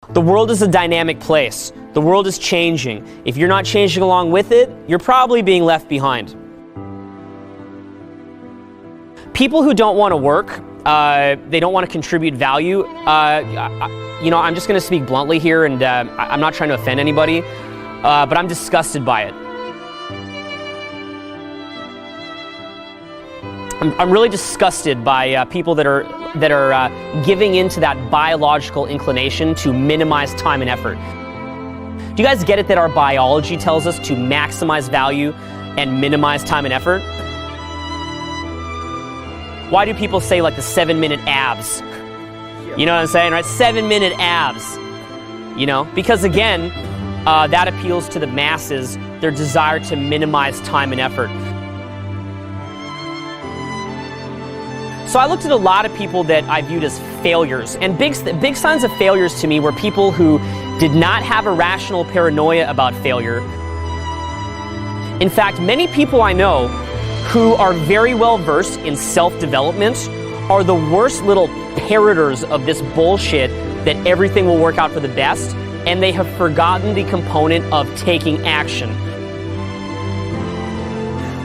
The world is a dynamic place. The world is changing. If you're not changing along with it, you're probably being left behind. People who don't want to work, they don't want to contribute value. I'm just going to speak bluntly here, and I'm not trying to offend anybody, but I'm disgusted by it. I'm really disgusted by people that are giving into that biological inclination to minimize time and effort. Do you guys get it that our biology tells us to maximize value and minimize time and effort? Why do people say like the 7-minute abs? You know what I'm saying, right? 7-minute abs. You know, because again, that appeals to the masses, their desire to minimize time and effort. So I looked at a lot of people that I viewed as failures, and big signs of failures to me were people who did not have a rational paranoia about failure. In fact, many people I know who are very well versed in self-development are the worst little parroters of this bullshit that everything will work out for the best, and they have forgotten the component of taking action.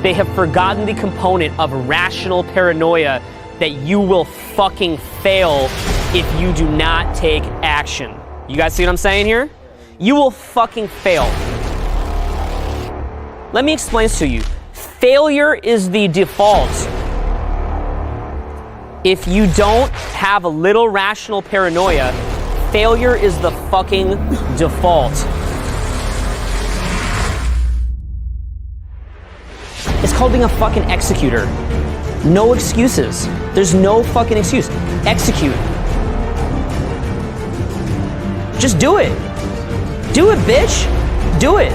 They have forgotten the component of rational paranoia that you will fucking fail if you do not take action. You guys see what I'm saying here? You will fucking fail. Let me explain this to you. Failure is the default. If you don't have a little rational paranoia, failure is the fucking default. It's called being a fucking executor. No excuses. There's no fucking excuse. Execute. Just do it. Do it, bitch. Do it.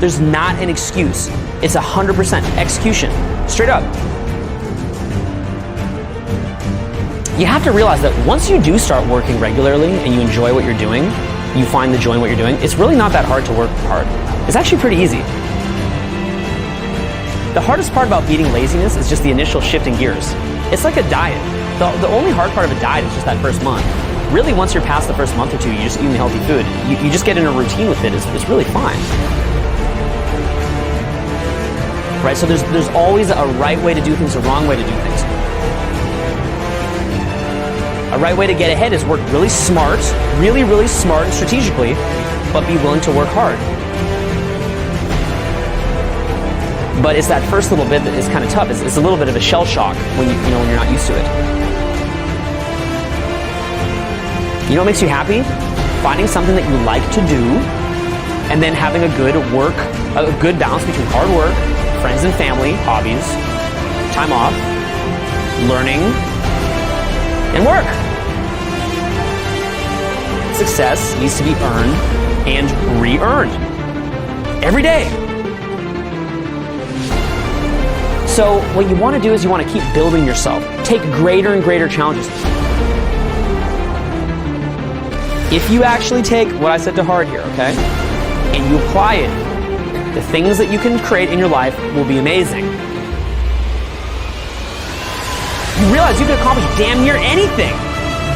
There's not an excuse. It's 100% execution. Straight up. You have to realize that once you do start working regularly and you enjoy what you're doing, you find the joy in what you're doing, it's really not that hard to work hard. It's actually pretty easy. The hardest part about beating laziness is just the initial shift in gears. It's like a diet. The only hard part of a diet is just that first month. Really, once you're past the first month or two, you're just eating healthy food. You just get in a routine with it. It's really fine. Right? So there's always a right way to do things, a wrong way to do things. A right way to get ahead is work really smart, really smart and strategically, but be willing to work hard. But it's that first little bit that is kind of tough. It's a little bit of a shell shock when when you're not used to it. You know what makes you happy? Finding something that you like to do, and then having a good balance between hard work, friends and family, hobbies, time off, learning, and work. Success needs to be earned and re-earned every day. So what you want to do is you want to keep building yourself. Take greater and greater challenges. If you actually take what I said to heart here, okay, and you apply it, the things that you can create in your life will be amazing. You realize you can accomplish damn near anything.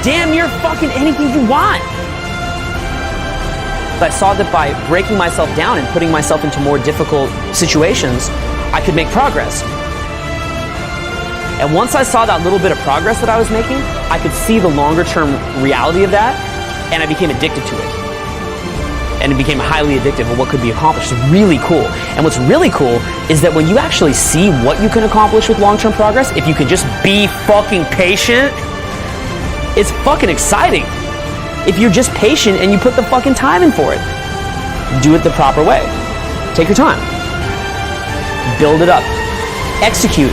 Damn near fucking anything you want. But I saw that by breaking myself down and putting myself into more difficult situations, I could make progress. And once I saw that little bit of progress that I was making, I could see the longer term reality of that, and I became addicted to it. And it became highly addictive of what could be accomplished. It's really cool. And what's really cool is that when you actually see what you can accomplish with long-term progress, if you can just be fucking patient, it's fucking exciting. If you're just patient and you put the fucking time in for it, do it the proper way. Take your time. Build it up. Execute.